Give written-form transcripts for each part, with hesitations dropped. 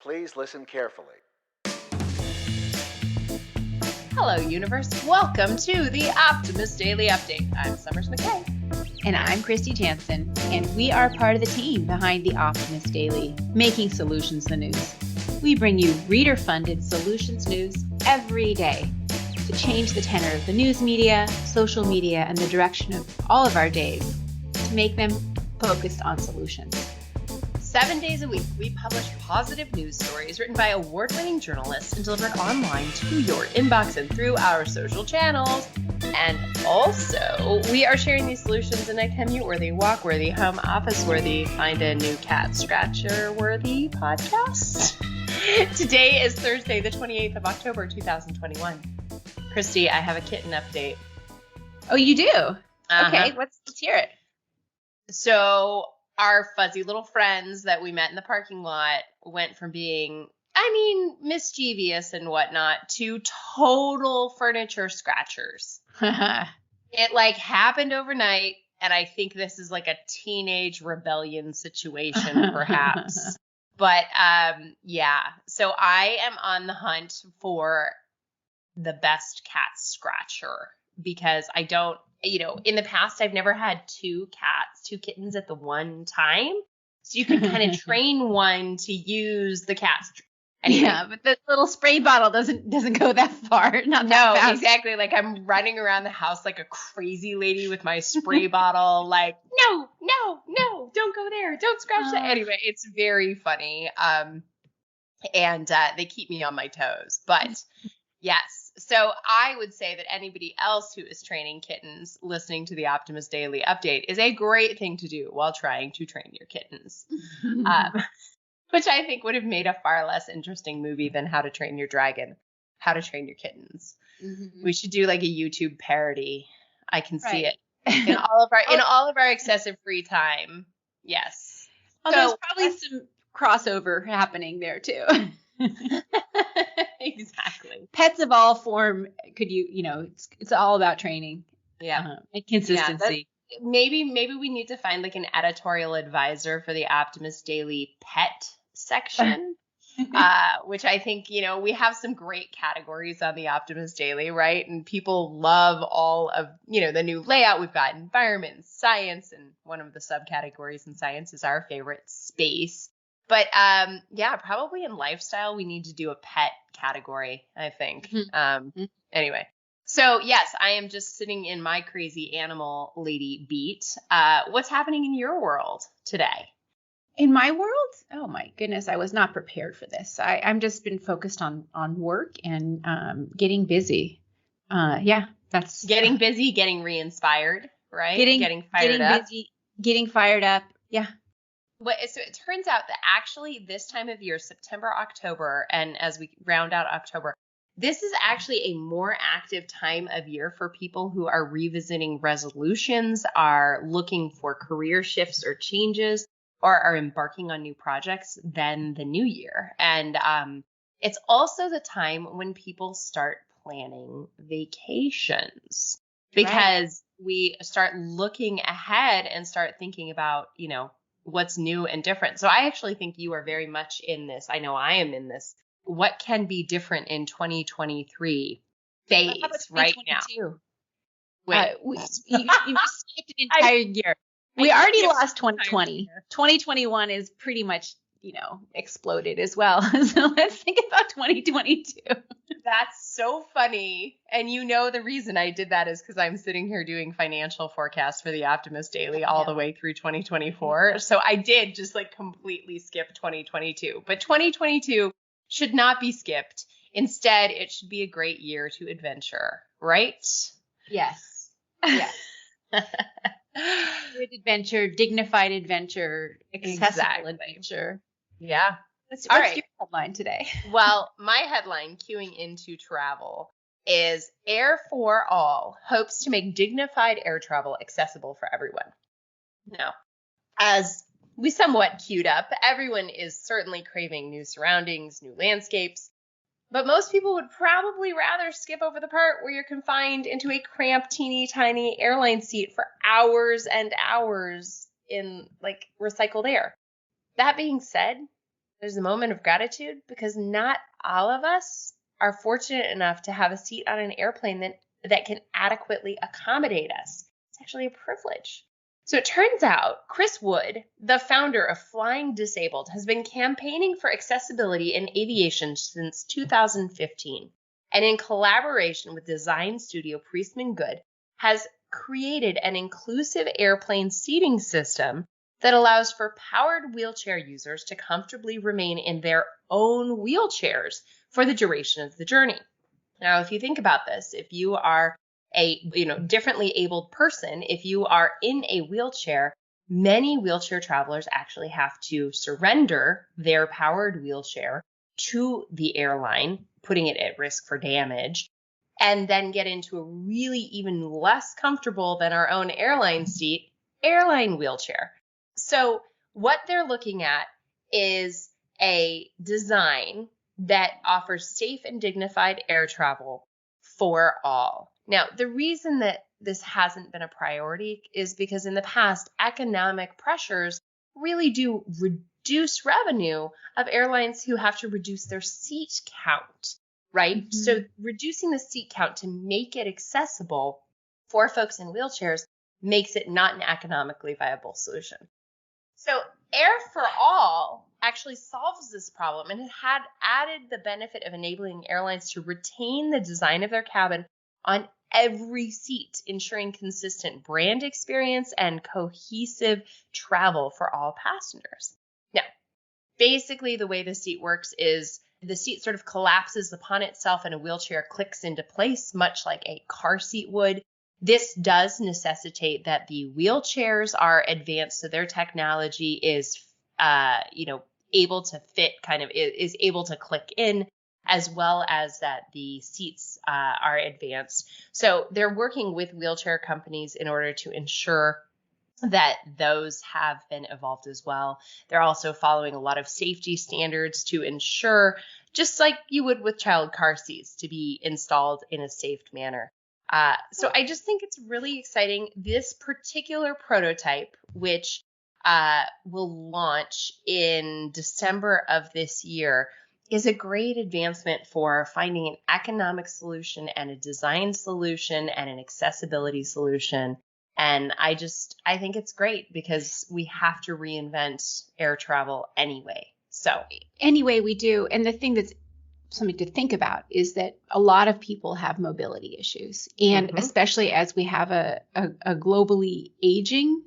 Please listen carefully. Hello, universe. Welcome to the Optimist Daily Update. I'm Summers McKay. And I'm Kristy Jansen, and we are part of the team behind the Optimist Daily, making solutions the news. We bring you reader-funded solutions news every day to change the tenor of the news media, social media, and the direction of all of our days to make them focused on solutions. 7 days a week, we publish positive news stories written by award-winning journalists and delivered online to your inbox and through our social channels. And also, we are sharing these solutions in a commute-worthy, walk-worthy, home office-worthy, find a new cat scratcher-worthy podcast. Today is Thursday, the 28th of October, 2021. Kristy, I have a kitten update. Oh, you do? Okay, let's hear it. So our fuzzy little friends that we met in the parking lot went from being, mischievous and whatnot to total furniture scratchers. It happened overnight, and I think this is like a teenage rebellion situation, perhaps. But yeah, so I am on the hunt for the best cat scratcher because I don't, in the past, I've never had two kittens at the one time. So you can kind of train one to use the cat. Anyway. Yeah, but the little spray bottle doesn't go that far. Not that fast. Exactly. I'm running around the house like a crazy lady with my spray bottle. No, don't go there. Don't scratch that. Anyway, it's very funny. And they keep me on my toes. But yes. So I would say that anybody else who is training kittens listening to the Optimist Daily Update is a great thing to do while trying to train your kittens, which I think would have made a far less interesting movie than How to Train Your Dragon, How to Train Your Kittens. Mm-hmm. We should do like a YouTube parody. I can see it in all of our excessive free time. Yes. So, there's probably some crossover happening there too. Exactly. Pets of all form it's all about training. Yeah. And consistency. Yeah, maybe we need to find like an editorial advisor for the Optimist Daily pet section, which I think, we have some great categories on the Optimist Daily, right? And people love all of, the new layout. We've got environment and science, and one of the subcategories in science is our favorite, space. But probably in lifestyle, we need to do a pet category, I think. Mm-hmm. Anyway, so yes, I am just sitting in my crazy animal lady beat. What's happening in your world today? In my world? Oh my goodness, I was not prepared for this. I'm just been focused on work and getting busy. That's getting busy, getting re-inspired, right? Getting fired up. Yeah. So it turns out that actually this time of year, September, October, and as we round out October, this is actually a more active time of year for people who are revisiting resolutions, are looking for career shifts or changes, or are embarking on new projects than the new year. And it's also the time when people start planning vacations because we start looking ahead and start thinking about, what's new and different. So I actually think you are very much in this. I know I am in this. What can be different in 2023 phase right now? Wait, you skipped an entire year. We already lost 2020. 2021 is pretty much, exploded as well. So let's think about 2022. That's so funny. And the reason I did that is because I'm sitting here doing financial forecasts for the Optimist Daily all the way through 2024. So I did just completely skip 2022. But 2022 should not be skipped. Instead, it should be a great year to adventure, right? Yes. Yes. Good adventure, dignified adventure, accessible adventure. Yeah. What's your headline today? Well, my headline, queuing into travel, is Air for All hopes to make dignified air travel accessible for everyone. Now, as we somewhat queued up, everyone is certainly craving new surroundings, new landscapes, but most people would probably rather skip over the part where you're confined into a cramped, teeny tiny airline seat for hours and hours in recycled air. That being said, There's a moment of gratitude because not all of us are fortunate enough to have a seat on an airplane that can adequately accommodate us. It's actually a privilege. So it turns out Chris Wood, the founder of Flying Disabled, has been campaigning for accessibility in aviation since 2015. And in collaboration with design studio Priestman Good, has created an inclusive airplane seating system that allows for powered wheelchair users to comfortably remain in their own wheelchairs for the duration of the journey. Now, if you think about this, if you are a differently abled person, if you are in a wheelchair, many wheelchair travelers actually have to surrender their powered wheelchair to the airline, putting it at risk for damage, and then get into a really even less comfortable than our own airline seat, airline wheelchair. So what they're looking at is a design that offers safe and dignified air travel for all. Now, the reason that this hasn't been a priority is because in the past, economic pressures really do reduce revenue of airlines who have to reduce their seat count, right? Mm-hmm. So reducing the seat count to make it accessible for folks in wheelchairs makes it not an economically viable solution. So Air for All actually solves this problem and had added the benefit of enabling airlines to retain the design of their cabin on every seat, ensuring consistent brand experience and cohesive travel for all passengers. Now, basically the way the seat works is the seat sort of collapses upon itself and a wheelchair clicks into place, much like a car seat would. This does necessitate that the wheelchairs are advanced, so their technology is, able to fit, is able to click in, as well as that the seats are advanced. So they're working with wheelchair companies in order to ensure that those have been evolved as well. They're also following a lot of safety standards to ensure, just like you would with child car seats, to be installed in a safe manner. So I just think it's really exciting. This particular prototype, which will launch in December of this year, is a great advancement for finding an economic solution and a design solution and an accessibility solution. And I think it's great because we have to reinvent air travel anyway. So anyway, we do. And the thing that's something to think about is that a lot of people have mobility issues. And especially as we have a globally aging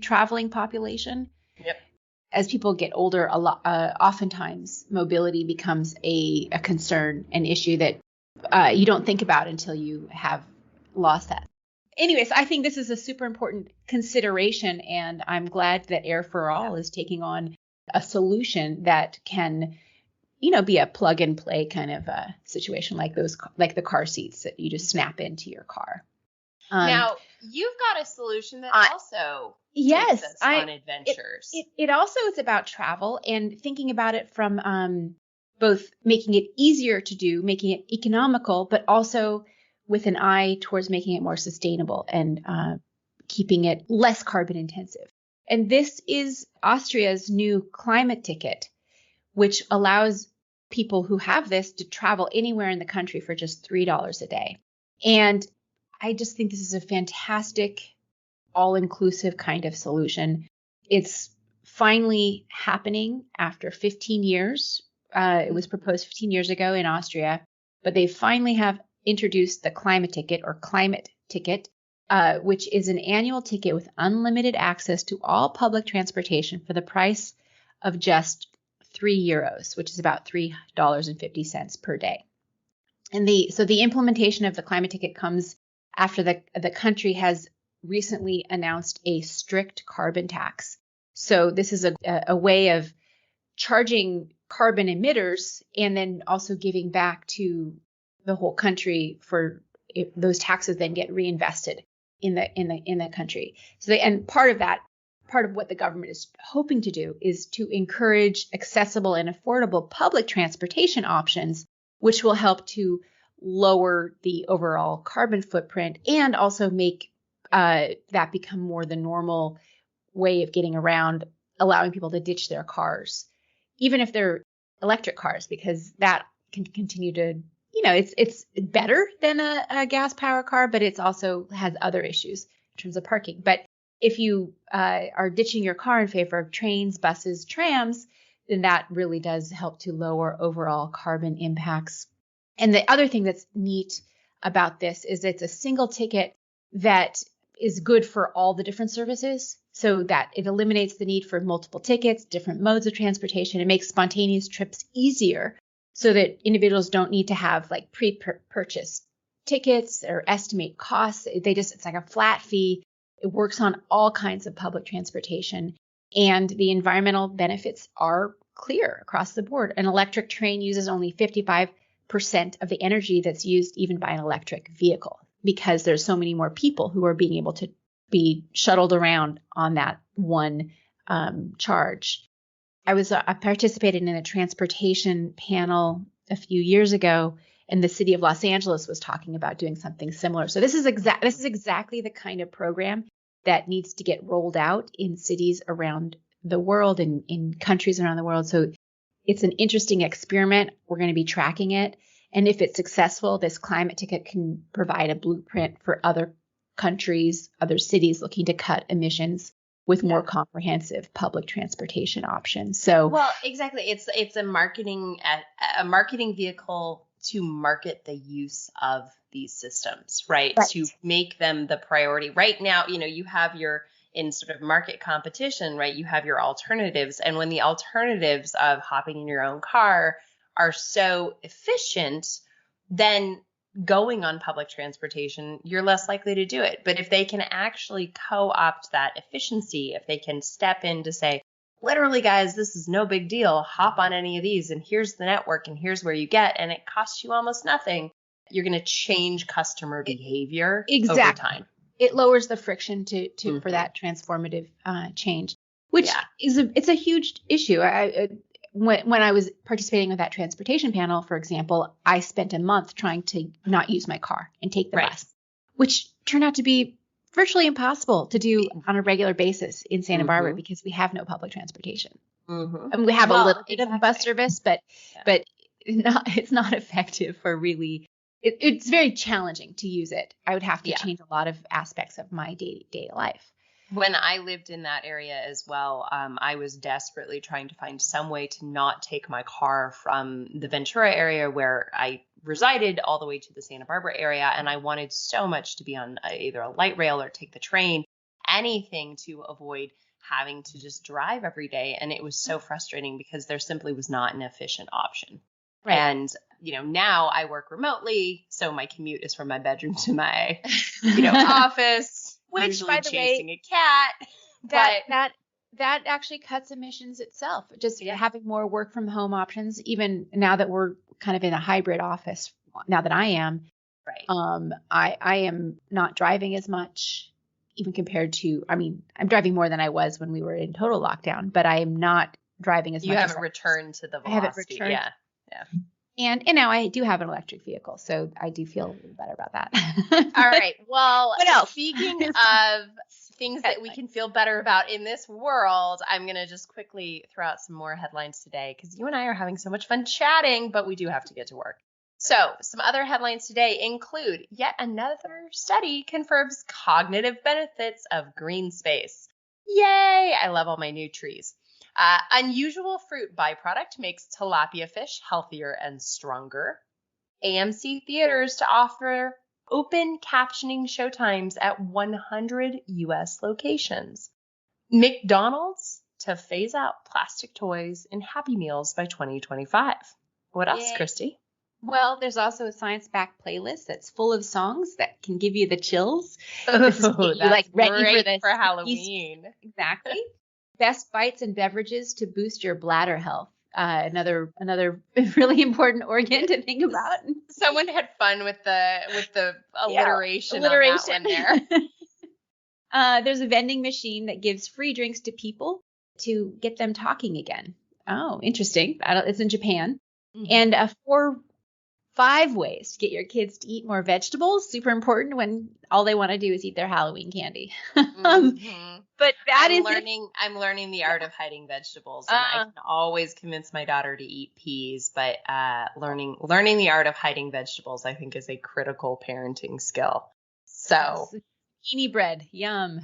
traveling population. Yep. As people get older, oftentimes mobility becomes a concern, an issue that you don't think about until you have lost that. Anyways, I think this is a super important consideration, and I'm glad that Air for All is taking on a solution that can, be a plug and play kind of a situation like the car seats that you just snap into your car. Now, you've got a solution that also takes us on adventures. It also is about travel and thinking about it from both making it easier to do, making it economical, but also with an eye towards making it more sustainable and keeping it less carbon intensive. And this is Austria's new Klimaticket, which allows people who have this to travel anywhere in the country for just $3 a day. And I just think this is a fantastic, all-inclusive kind of solution. It's finally happening after 15 years. It was proposed 15 years ago in Austria, but they finally have introduced the Klimaticket or Climate Ticket, which is an annual ticket with unlimited access to all public transportation for the price of just €3, which is about $3.50 per day. And the implementation of the Klimaticket comes after the country has recently announced a strict carbon tax. So this is a way of charging carbon emitters and then also giving back to the whole country for those taxes then get reinvested in the country. So and part of what the government is hoping to do is to encourage accessible and affordable public transportation options, which will help to lower the overall carbon footprint and also make that become more the normal way of getting around, allowing people to ditch their cars. even if they're electric cars, because that can continue to, it's better than a gas power car, but it's also has other issues in terms of parking. But if you are ditching your car in favor of trains, buses, trams, then that really does help to lower overall carbon impacts. And the other thing that's neat about this is it's a single ticket that is good for all the different services, so that it eliminates the need for multiple tickets, different modes of transportation. It makes spontaneous trips easier so that individuals don't need to have like pre-purchased tickets or estimate costs. It's like a flat fee. It works on all kinds of public transportation, and the environmental benefits are clear across the board. An electric train uses only 55% of the energy that's used even by an electric vehicle, because there's so many more people who are being able to be shuttled around on that one charge. I participated in a transportation panel a few years ago, and the city of Los Angeles was talking about doing something similar. So this is exactly the kind of program that needs to get rolled out in cities around the world and in countries around the world. So it's an interesting experiment. We're going to be tracking it. And if it's successful, this Klimaticket can provide a blueprint for other countries, other cities looking to cut emissions with more comprehensive public transportation options. So, well, exactly. It's a marketing vehicle to market the use of these systems, right? To make them the priority. Right now, you have in sort of market competition, right? You have your alternatives. And when the alternatives of hopping in your own car are so efficient, then going on public transportation, you're less likely to do it. But if they can actually co-opt that efficiency, if they can step in to say, literally, guys, this is no big deal, hop on any of these, and here's the network, and here's where you get, and it costs you almost nothing, you're going to change customer behavior over time. It lowers the friction for that transformative change, which it's a huge issue. When I was participating with that transportation panel, for example, I spent a month trying to not use my car and take the bus, which turned out to be virtually impossible to do on a regular basis in Santa Barbara because we have no public transportation. And we have a little bit of bus service, but it's not effective for really. It's very challenging to use it. I would have to change a lot of aspects of my day-to-day life. When I lived in that area as well, I was desperately trying to find some way to not take my car from the Ventura area where I resided all the way to the Santa Barbara area. And I wanted so much to be on either a light rail or take the train, anything to avoid having to just drive every day. And it was so frustrating because there simply was not an efficient option. Right. And, now I work remotely. So my commute is from my bedroom to my, office, which, by the chasing way, a cat. That actually cuts emissions itself. Just having more work from home options, even now that we're kind of in a hybrid office, now that I am, I am not driving as much, even compared to, I'm driving more than I was when we were in total lockdown, but I am not driving as much. You haven't returned to the velocity. I haven't returned. Yeah. And now I do have an electric vehicle, so I do feel a little better about that. All right. Well, what else? Speaking of things that we can feel better about in this world, I'm going to just quickly throw out some more headlines today because you and I are having so much fun chatting, but we do have to get to work. So some other headlines today include yet another study confirms cognitive benefits of green space. Yay! I love all my new trees. Unusual fruit byproduct makes tilapia fish healthier and stronger. AMC theaters to offer open captioning showtimes at 100 U.S. locations. McDonald's to phase out plastic toys in Happy Meals by 2025. What else, Kristy? Well, there's also a science-backed playlist that's full of songs that can give you the chills. That's ready for Halloween. Exactly. Best bites and beverages to boost your bladder health. Another really important organ to think about. Someone had fun with the alliteration. On that one there. There's a vending machine that gives free drinks to people to get them talking again. Oh, interesting. It's in Japan. Mm-hmm. And 5 ways to get your kids to eat more vegetables. Super important when all they want to do is eat their Halloween candy. But I'm learning the art of hiding vegetables, and I can always convince my daughter to eat peas, but learning the art of hiding vegetables, I think, is a critical parenting skill. So zucchini bread, yum.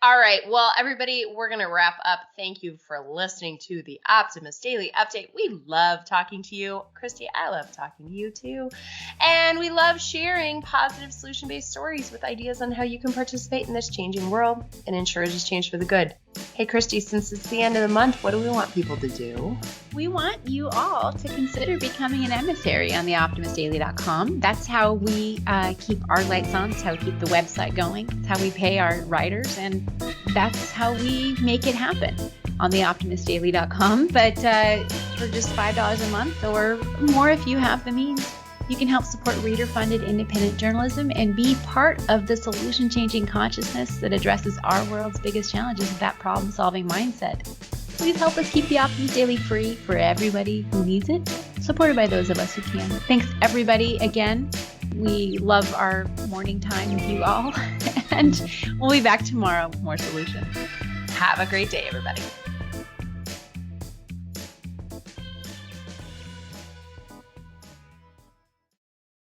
All right. Well, everybody, we're going to wrap up. Thank you for listening to the Optimist Daily Update. We love talking to you. Kristy, I love talking to you too. And we love sharing positive solution-based stories with ideas on how you can participate in this changing world and ensure it is changed for the good. Hey, Kristy, since it's the end of the month, what do we want people to do? We want you all to consider becoming an emissary on the optimistdaily.com. That's how we keep our lights on. That's how we keep the website going. That's how we pay our writers. And that's how we make it happen on the optimistdaily.com. But for just $5 a month or more if you have the means, you can help support reader-funded independent journalism and be part of the solution-changing consciousness that addresses our world's biggest challenges with that problem-solving mindset. Please help us keep the Optimist Daily free for everybody who needs it, supported by those of us who can. Thanks, everybody, again. We love our morning time with you all, and we'll be back tomorrow with more solutions. Have a great day, everybody.